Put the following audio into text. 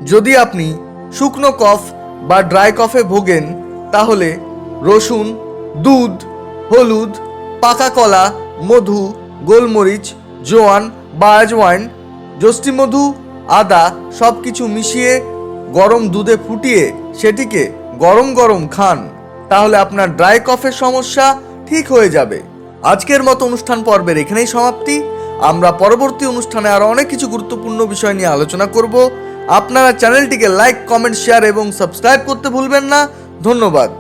যদি আপনি শুকনো কফ বা ড্রাই কফে ভোগেন তাহলে রসুন, দুধ, হলুদ, পাকা কলা, মধু, গোলমরিচ, জোয়ান বা আজওয়াইন, যষ্টিমধু, আদা সব কিছু মিশিয়ে গরম দুধে ফুটিয়ে সেটিকে গরম গরম খান, তাহলে আপনার ড্রাই কফের সমস্যা ঠিক হয়ে যাবে। আজকের মতো অনুষ্ঠান পর্বের এখানেই সমাপ্তি। আমরা পরবর্তী অনুষ্ঠানে আরো অনেক কিছু গুরুত্বপূর্ণ বিষয় নিয়ে আলোচনা করব। আপনারা চ্যানেলটিকে লাইক, কমেন্ট, শেয়ার এবং সাবস্ক্রাইব করতে ভুলবেন না। ধন্যবাদ।